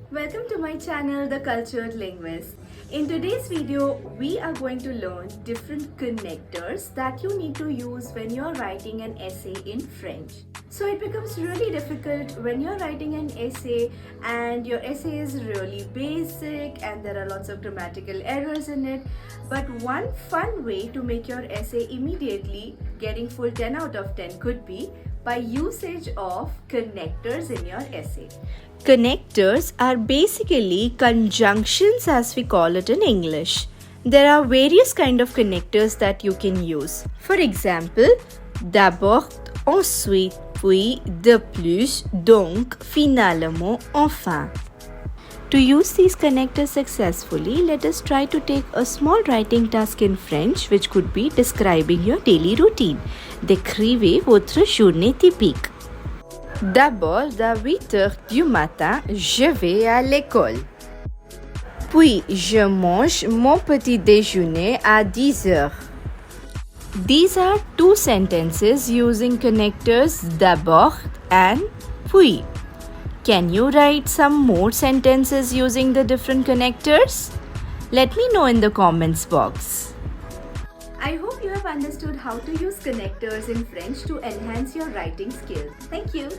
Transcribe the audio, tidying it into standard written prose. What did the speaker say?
Welcome to my channel, The Cultured Linguist. In today's video, we are going to learn different connectors that you need to use when you're writing an essay in French. So it becomes really difficult when you're writing an essay and your essay is really basic and there are lots of grammatical errors in it. But one fun way to make your essay immediately getting full 10 out of 10 could be by usage of connectors in your essay. Connectors are basically conjunctions as we call it in English. There are various kind of connectors that you can use. For example, d'abord, ensuite, puis, de plus, donc, finalement, enfin. To use these connectors successfully, let us try to take a small writing task in French which could be describing your daily routine. Décrivez votre journée typique. D'abord, à 8 heures du matin, je vais à l'école. Puis, je mange mon petit déjeuner à 10 heures. These are two sentences using connectors d'abord and puis. Can you write some more sentences using the different connectors? Let me know in the comments box. I hope you have understood how to use connectors in French to enhance your writing skills. Thank you.